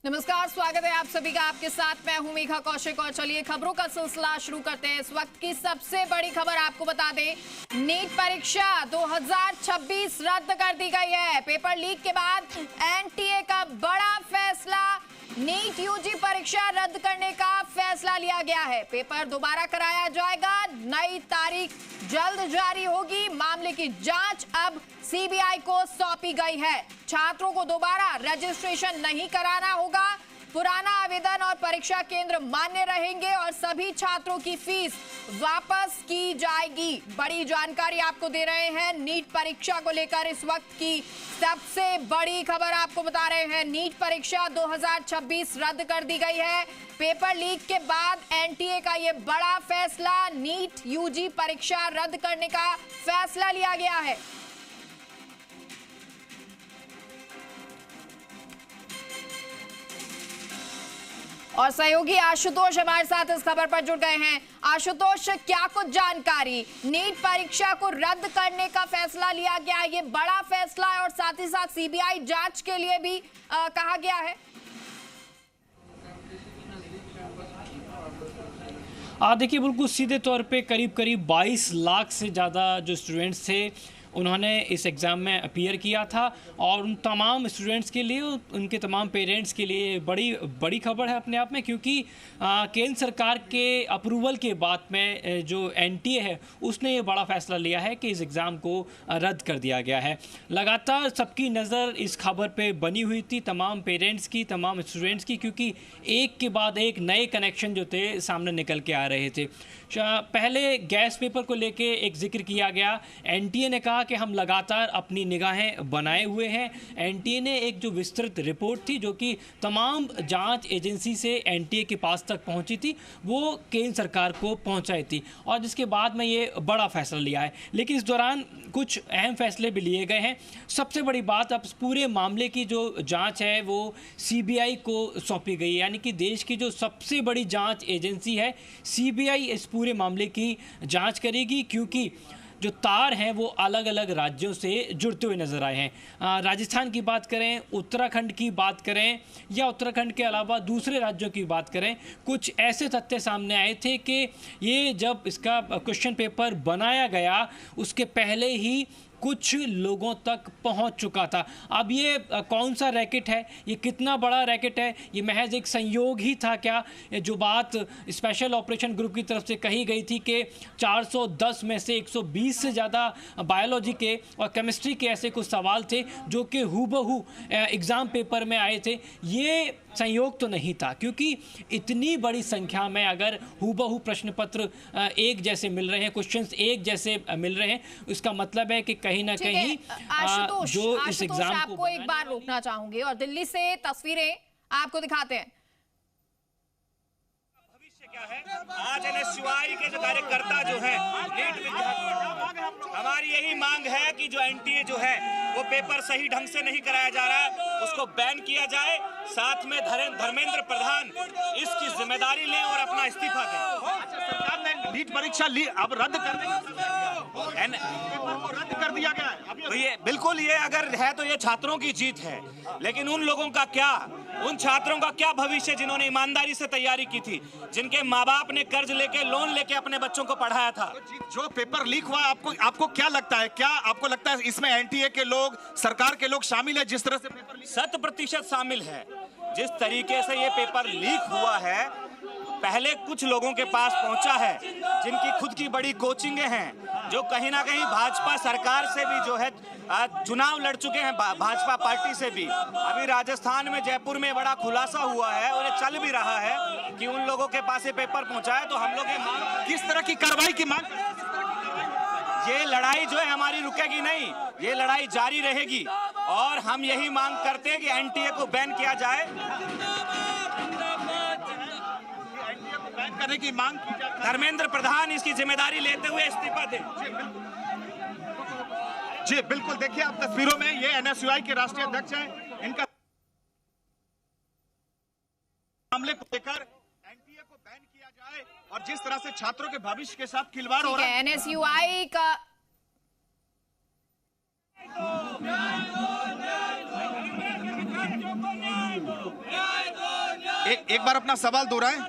नमस्कार, स्वागत है आप सभी का। आपके साथ मैं हूं मेघा कौशिक और चलिए खबरों का सिलसिला शुरू करते हैं। इस वक्त की सबसे बड़ी खबर आपको बता दें, नीट परीक्षा 2026 रद्द कर दी गई है। पेपर लीक के बाद एनटीए का बड़ा फैसला, नीट यूजी परीक्षा रद्द करने का फैसला लिया गया है। पेपर दोबारा कराया जाएगा, नई तारीख जल्द जारी होगी। मामले की जांच अब सीबीआई को सौंपी गई है। छात्रों को दोबारा रजिस्ट्रेशन नहीं कराना होगा। पुराना आवेदन और परीक्षा केंद्र मान्य रहेंगे और सभी छात्रों की फीस वापस की जाएगी। बड़ी जानकारी आपको दे रहे हैं नीट परीक्षा को लेकर। इस वक्त की सबसे बड़ी खबर आपको बता रहे हैं, नीट परीक्षा 2026 रद्द कर दी गई है। पेपर लीक के बाद एनटीए का यह बड़ा फैसला, नीट यूजी परीक्षा रद्द करने का फैसला लिया गया है। और सहयोगी आशुतोष हमारे साथ इस खबर पर जुड़ गए हैं। आशुतोष, क्या कुछ जानकारी, नीट परीक्षा को रद्द करने का फैसला लिया गया है, ये बड़ा फैसला है और साथ ही साथ सीबीआई जांच के लिए भी कहा गया है। देखिए, बिल्कुल सीधे तौर पे करीब 22 लाख से ज़्यादा जो स्टूडेंट्स थे उन्होंने इस एग्ज़ाम में अपीयर किया था और उन तमाम स्टूडेंट्स के लिए, उनके तमाम पेरेंट्स के लिए बड़ी खबर है अपने आप में, क्योंकि केंद्र सरकार के अप्रूवल के बाद में जो एनटीए है उसने ये बड़ा फैसला लिया है कि इस एग्ज़ाम को रद्द कर दिया गया है। लगातार सबकी नज़र इस खबर पे बनी हुई थी, तमाम पेरेंट्स की, तमाम स्टूडेंट्स की, क्योंकि एक के बाद एक नए कनेक्शन जो थे सामने निकल के आ रहे थे। पहले गैस पेपर को लेके एक जिक्र किया गया। एनटीए ने कहा कि हम लगातार अपनी निगाहें बनाए हुए हैं। एनटीए ने एक जो विस्तृत रिपोर्ट थी जो कि तमाम जांच एजेंसी से एनटीए के पास तक पहुंची थी, वो केंद्र सरकार को पहुंचाई थी और जिसके बाद में ये बड़ा फैसला लिया है। लेकिन इस दौरान कुछ अहम फैसले भी लिए गए हैं। सबसे बड़ी बात, अब पूरे मामले की जो जाँच है वो सीबीआई को सौंपी गई है, यानी कि देश की जो सबसे बड़ी जाँच एजेंसी है सीबीआई इस पूरे मामले की जांच करेगी, क्योंकि जो तार हैं वो अलग अलग राज्यों से जुड़ते हुए नजर आए हैं। राजस्थान की बात करें, उत्तराखंड की बात करें या उत्तराखंड के अलावा दूसरे राज्यों की बात करें, कुछ ऐसे तथ्य सामने आए थे कि ये जब इसका क्वेश्चन पेपर बनाया गया उसके पहले ही कुछ लोगों तक पहुंच चुका था। अब ये कौन सा रैकेट है, ये कितना बड़ा रैकेट है, ये महज एक संयोग ही था क्या? जो बात स्पेशल ऑपरेशन ग्रुप की तरफ से कही गई थी कि 410 में से 120 से ज़्यादा बायोलॉजी के और केमिस्ट्री के ऐसे कुछ सवाल थे जो कि हूबहू एग्ज़ाम पेपर में आए थे, ये संयोग तो नहीं था, क्योंकि इतनी बड़ी संख्या में अगर हूबहू प्रश्न पत्र एक जैसे मिल रहे हैं, क्वेश्चंस एक जैसे मिल रहे हैं, इसका मतलब है कि कहीं ना कहीं जो इस एग्जाम को आपको एक बार रोकना चाहूंगी और दिल्ली से तस्वीरें आपको दिखाते हैं। क्या है आज एनएसयूआई के जो कार्यकर्ता जो है, नीट विद्यार्थी, हमारी यही मांग है कि जो एनटीए जो है वो पेपर सही ढंग से नहीं कराया जा रहा है, उसको बैन किया जाए। साथ में धर्मेंद्र प्रधान इसकी जिम्मेदारी लें और अपना इस्तीफा दें। सरकार ने नीट परीक्षा अब रद्द कर दिया गया है। तो ये बिल्कुल, ये अगर है तो ये छात्रों की जीत है, लेकिन उन लोगों का क्या, उन छात्रों का क्या भविष्य जिन्होंने ईमानदारी से तैयारी की थी, जिनके माँ बाप ने कर्ज लेके, लोन लेके अपने बच्चों को पढ़ाया था। जो पेपर लीक हुआ, आपको क्या लगता है, क्या आपको लगता है इसमें एनटीए के लोग, सरकार के लोग शामिल है? जिस तरह से पेपर लीक 100% शामिल है। जिस तरीके से ये पेपर लीक हुआ है, पहले कुछ लोगों के पास पहुंचा है जिनकी खुद की बड़ी कोचिंगें हैं, जो कहीं ना कहीं भाजपा सरकार से भी जो है चुनाव लड़ चुके हैं, भाजपा पार्टी से भी। अभी राजस्थान में, जयपुर में बड़ा खुलासा हुआ है और ये चल भी रहा है कि उन लोगों के पास ये पेपर पहुंचा है। तो हम लोग ये मांग, किस तरह की कार्रवाई की मांग? ये लड़ाई जो है हमारी रुकेगी नहीं, ये लड़ाई जारी रहेगी और हम यही मांग करते हैं कि एनटीए को बैन किया जाए, बैन करने की मांग की जाए। धर्मेंद्र प्रधान इसकी जिम्मेदारी लेते हुए इस्तीफा दें। जी बिल्कुल, देखिए आप तस्वीरों में, ये एनएसयूआई के राष्ट्रीय अध्यक्ष हैं, इनका मामले को लेकर एनटीए को बैन किया जाए और जिस तरह से छात्रों के भविष्य के साथ खिलवाड़ हो रहा है, एनएसयूआई का न्याय दो, न्याय दो, एक बार अपना सवाल दोहराएं।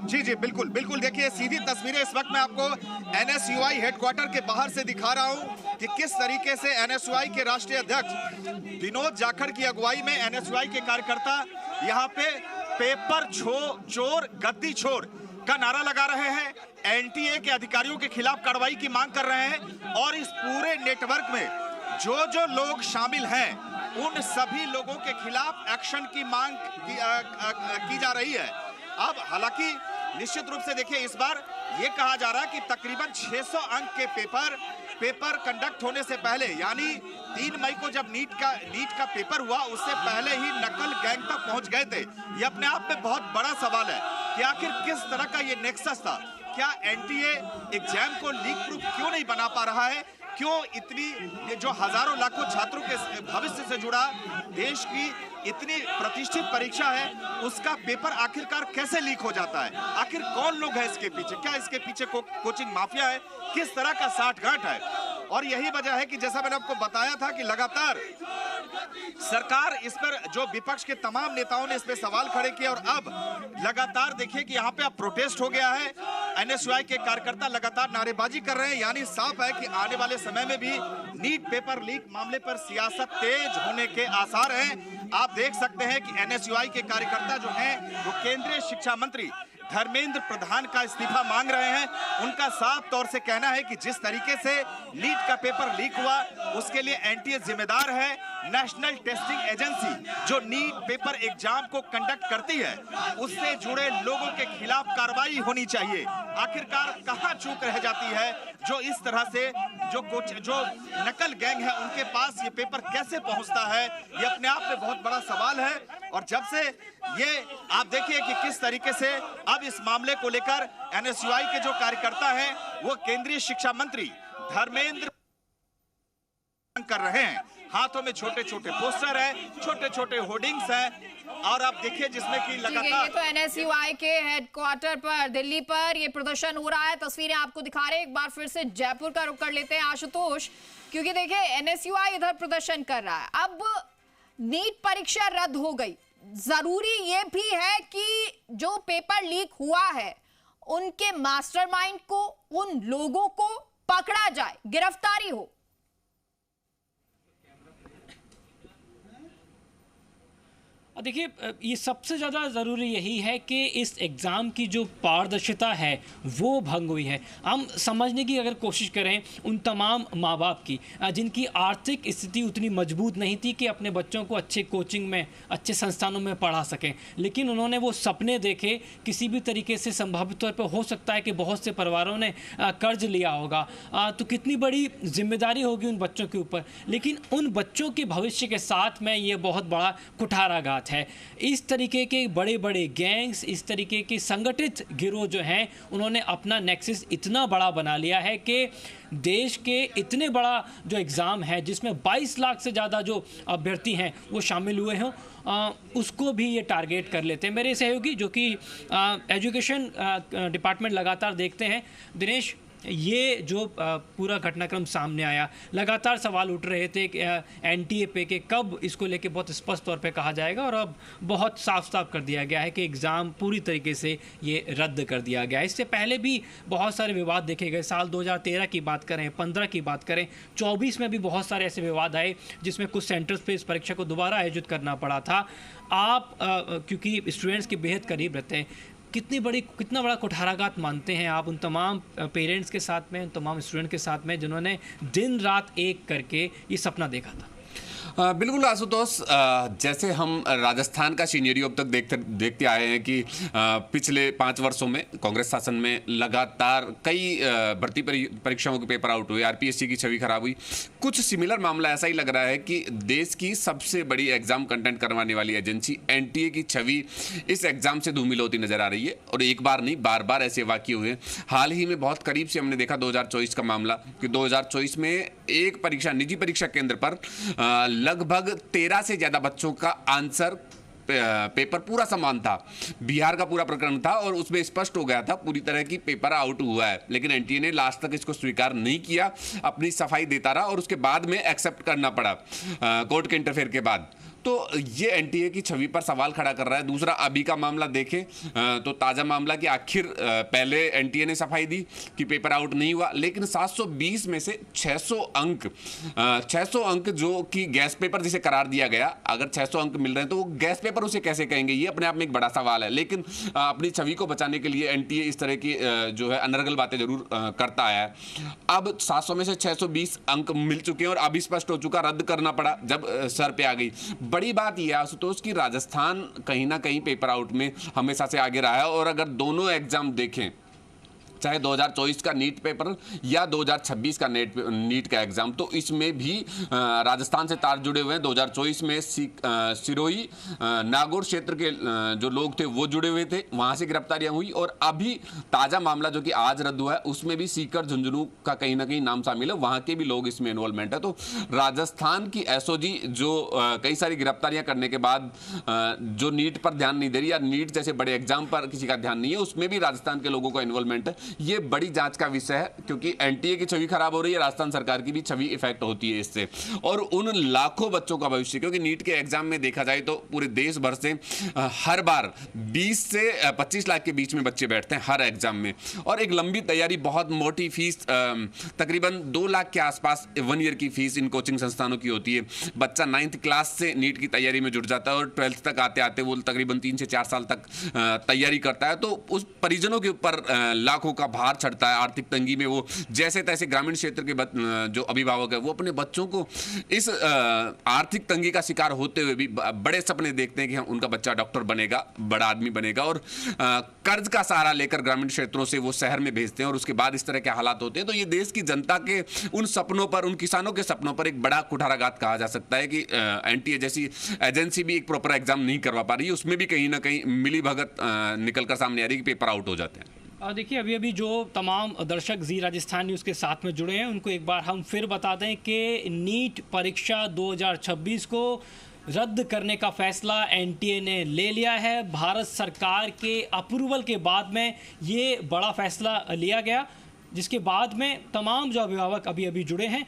जी जी बिल्कुल बिल्कुल, देखिए सीधी तस्वीरें इस वक्त मैं आपको एनएसयूआई हेडक्वार्टर के बाहर से दिखा रहा हूं कि किस तरीके से एनएसयूआई के राष्ट्रीय अध्यक्ष विनोद जाखड़ की अगुवाई में एनएसयूआई के कार्यकर्ता यहां पे पेपर चोर गद्दी छोड़ का नारा लगा रहे हैं, एनटीए के अधिकारियों के खिलाफ कार्रवाई की मांग कर रहे हैं और इस पूरे नेटवर्क में जो लोग शामिल हैं उन सभी लोगों के खिलाफ एक्शन की मांग की जा रही है। अब हालांकि निश्चित रूप से देखिए इस बार ये कहा जा रहा है कि तकरीबन 600 अंक के पेपर कंडक्ट होने से पहले, यानी 3 मई को जब नीट का पेपर हुआ उससे पहले ही नकल गैंग तक पहुंच गए थे। ये अपने आप में बहुत बड़ा सवाल है कि आखिर किस तरह का ये नेक्सस था। क्या एनटीए एग्जाम को लीक प्रूफ क्यों नहीं बना पा रहा है? क्यों इतनी जो हजारों लाखों छात्रों के भविष्य से जुड़ा देश की इतनी प्रतिष्ठित परीक्षा है उसका पेपर आखिरकार कैसे लीक हो जाता है? आखिर कौन लोग हैं इसके पीछे? क्या इसके पीछे कोचिंग माफिया है? किस तरह का साठगांठ है? और यही वजह है कि जैसा मैंने आपको बताया था कि लगातार सरकार इस पर, जो विपक्ष के तमाम नेताओं ने इस पे सवाल खड़े किए और अब लगातार देखिए कि यहाँ पे अब प्रोटेस्ट हो गया है। एनएसयूआई के कार्यकर्ता लगातार नारेबाजी कर रहे हैं, यानी साफ है कि आने वाले समय में भी नीट पेपर लीक मामले पर सियासत तेज होने के आसार हैं। आप देख सकते हैं कि एनएसयूआई के कार्यकर्ता जो हैं वो केंद्रीय शिक्षा मंत्री धर्मेंद्र प्रधान का इस्तीफा मांग रहे हैं। उनका साफ तौर से कहना है कि जिस तरीके से नीट का पेपर लीक हुआ उसके लिए एनटीए जिम्मेदार है। नेशनल टेस्टिंग एजेंसी जो नीट पेपर एग्जाम को कंडक्ट करती है उससे जुड़े लोगों के खिलाफ कार्रवाई होनी चाहिए। आखिरकार कहां चूक रह जाती है जो इस तरह से जो नकल गैंग है उनके पास ये पेपर कैसे पहुंचता है? ये अपने आप में बहुत बड़ा सवाल है। और जब से ये आप देखिए कि किस तरीके से अब इस मामले को लेकर एनएसयूआई के जो कार्यकर्ता हैं वो केंद्रीय शिक्षा मंत्री धर्मेंद्र कर रहे हैं। हाथों में छोटे छोटे पोस्टर है, छोटे छोटे होर्डिंग्स हैं और आप देखिए जिसमें कि लगातार ये तो एनएसयूआई के हेडक्वार्टर पर दिल्ली पर ये प्रदर्शन हो रहा है। तस्वीरें आपको दिखा रहे हैं। एक बार फिर से जयपुर का रुख कर लेते हैं आशुतोष, क्योंकि देखिए एनएसयूआई इधर प्रदर्शन कर रहा है। अब नीट परीक्षा रद्द हो गई, जरूरी ये भी है कि जो पेपर लीक हुआ है उनके मास्टरमाइंड को, उन लोगों को पकड़ा जाए, गिरफ्तारी हो। देखिए ये सबसे ज़्यादा ज़रूरी यही है कि इस एग्ज़ाम की जो पारदर्शिता है वो भंग हुई है। हम समझने की अगर कोशिश करें उन तमाम माँ बाप की जिनकी आर्थिक स्थिति उतनी मजबूत नहीं थी कि अपने बच्चों को अच्छे कोचिंग में, अच्छे संस्थानों में पढ़ा सकें, लेकिन उन्होंने वो सपने देखे। किसी भी तरीके से संभावित तौर पर हो सकता है कि बहुत से परिवारों ने कर्ज लिया होगा, तो कितनी बड़ी जिम्मेदारी होगी उन बच्चों के ऊपर। लेकिन उन बच्चों के भविष्य के साथ में ये बहुत बड़ा कुठाराघात है। इस तरीके के बड़े बड़े गैंग्स, इस तरीके के संगठित गिरोह जो हैं उन्होंने अपना नेक्सस इतना बड़ा बना लिया है कि देश के इतने बड़ा जो एग्ज़ाम है जिसमें 22 लाख से ज़्यादा जो अभ्यर्थी हैं वो शामिल हुए हों, उसको भी ये टारगेट कर लेते हैं। मेरे सहयोगी जो कि एजुकेशन डिपार्टमेंट लगातार देखते हैं, दिनेश, ये जो पूरा घटनाक्रम सामने आया, लगातार सवाल उठ रहे थे कि एनटीए पे के कब इसको लेके बहुत स्पष्ट तौर पे कहा जाएगा, और अब बहुत साफ साफ कर दिया गया है कि एग्ज़ाम पूरी तरीके से ये रद्द कर दिया गया है। इससे पहले भी बहुत सारे विवाद देखे गए। साल 2013 की बात करें, 15 की बात करें, 24 में भी बहुत सारे ऐसे विवाद आए जिसमें कुछ सेंटर्स पे इस परीक्षा को दोबारा आयोजित करना पड़ा था। आप क्योंकि स्टूडेंट्स के बेहद करीब रहते हैं, कितना बड़ा कुठाराघात मानते हैं आप उन तमाम पेरेंट्स के साथ में, उन तमाम स्टूडेंट के साथ में जिन्होंने दिन रात एक करके ये सपना देखा था? बिल्कुल आशुतोष, जैसे हम राजस्थान का सिनेरियो अब तक देखते आए हैं कि पिछले 5 वर्षों में कांग्रेस शासन में लगातार कई भर्ती परीक्षाओं के पेपर आउट हुए, आरपीएससी की छवि खराब हुई। कुछ सिमिलर मामला ऐसा ही लग रहा है कि देश की सबसे बड़ी एग्जाम कंटेंट करवाने वाली एजेंसी एनटीए की छवि इस एग्जाम से धूमिल होती नजर आ रही है। और एक बार नहीं, बार बार ऐसे वाकये हुए। हाल ही में बहुत करीब से हमने देखा 2024 का मामला कि 2024 में एक परीक्षा, निजी परीक्षा केंद्र पर लगभग 13 से ज़्यादा बच्चों का आंसर पेपर पूरा समान था, बिहार का पूरा प्रकरण था और उसमें स्पष्ट हो गया था पूरी तरह की पेपर आउट हुआ है, लेकिन एनटीए ने लास्ट तक इसको स्वीकार नहीं किया, अपनी सफाई देता रहा और उसके बाद में एक्सेप्ट करना पड़ा कोर्ट के इंटरफेयर के बाद। तो ये एनटीए की छवि पर सवाल खड़ा कर रहा है। दूसरा, अभी का मामला देखें तो ताज़ा मामला कि आखिर पहले एनटीए ने सफाई दी कि पेपर आउट नहीं हुआ, लेकिन 720 में से 600 अंक जो कि गैस पेपर जिसे करार दिया गया, अगर 600 अंक मिल रहे हैं तो वो गैस पेपर उसे कैसे कहेंगे, ये अपने आप में एक बड़ा सवाल है। लेकिन अपनी छवि को बचाने के लिए एनटीए इस तरह की जो है अनर्गल बातें जरूर करता है। अब 700 में से 620 अंक मिल चुके हैं और अभी स्पष्ट हो चुका, रद्द करना पड़ा जब सर पे आ गई। बड़ी बात यह है आशुतोष की राजस्थान कहीं ना कहीं पेपर आउट में हमेशा से आगे रहा है और अगर दोनों एग्जाम देखें, चाहे 2024 का नीट पेपर या 2026 का नीट का एग्जाम, तो इसमें भी राजस्थान से तार जुड़े हुए हैं। 2024 में सिरोही नागौर क्षेत्र के जो लोग थे वो जुड़े हुए थे, वहां से गिरफ्तारियां हुई और अभी ताजा मामला जो कि आज रद्द हुआ है उसमें भी सीकर झुंझुनू का कहीं ना कहीं नाम शामिल है, वहां के भी लोग इसमें इन्वॉल्वमेंट है। तो राजस्थान की एसओजी जो कई सारी गिरफ्तारियां करने के बाद जो नीट पर ध्यान नहीं दे रही या नीट जैसे बड़े एग्जाम पर किसी का ध्यान नहीं है, उसमें भी राजस्थान के लोगों का इन्वॉल्वमेंट है। ये बड़ी जांच का विषय है क्योंकि एनटीए की छवि खराब हो रही है, राजस्थान सरकार की भी छवि इफेक्ट होती है इससे, और उन लाखों बच्चों का भविष्य, क्योंकि नीट के एग्जाम में देखा जाए तो पूरे देश भर से हर बार 20 से 25 लाख के बीच में बच्चे बैठते हैं हर एग्जाम में, और एक लंबी तैयारी, बहुत मोटी फीस, तकरीबन 2 लाख के आसपास 1 ईयर की फीस इन कोचिंग संस्थानों की होती है। बच्चा 9th क्लास से नीट की तैयारी में जुट जाता है और 12th तक आते आते वो तकरीबन 3 से 4 साल तक तैयारी करता है। तो उस परिजनों के ऊपर लाखों का भार चढ़ता है। आर्थिक तंगी में वो जैसे तैसे ग्रामीण क्षेत्र के जो अभिभावक है वो अपने बच्चों को इस आर्थिक तंगी का शिकार होते हुए भी बड़े सपने देखते हैं कि उनका बच्चा डॉक्टर बनेगा, बड़ा आदमी बनेगा, और कर्ज का सहारा लेकर ग्रामीण क्षेत्रों से वो शहर में भेजते हैं और उसके बाद इस तरह के हालात होते हैं। तो ये देश की जनता के उन सपनों पर, उन किसानों के सपनों पर एक बड़ा कुठाराघात कहा जा सकता है कि एनटीए जैसी एजेंसी भी एक प्रॉपर एग्जाम नहीं करवा पा रही है, उसमें भी कहीं ना कहीं मिली भगत निकलकर सामने आ रही है कि पेपर आउट हो जाते हैं। देखिए, अभी जो तमाम दर्शक जी राजस्थान न्यूज़ के साथ में जुड़े हैं उनको एक बार हम फिर बता दें कि नीट परीक्षा 2026 को रद्द करने का फैसला एनटीए ने ले लिया है। भारत सरकार के अप्रूवल के बाद में ये बड़ा फैसला लिया गया, जिसके बाद में तमाम जो अभिभावक अभी जुड़े हैं,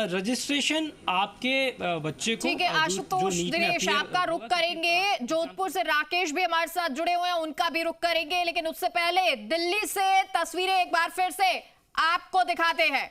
रजिस्ट्रेशन आपके बच्चे को, ठीक है आशुतोष दिनेश, आपका रुख करेंगे। जोधपुर से राकेश भी हमारे साथ जुड़े हुए हैं, उनका भी रुख करेंगे, लेकिन उससे पहले दिल्ली से तस्वीरें एक बार फिर से आपको दिखाते हैं।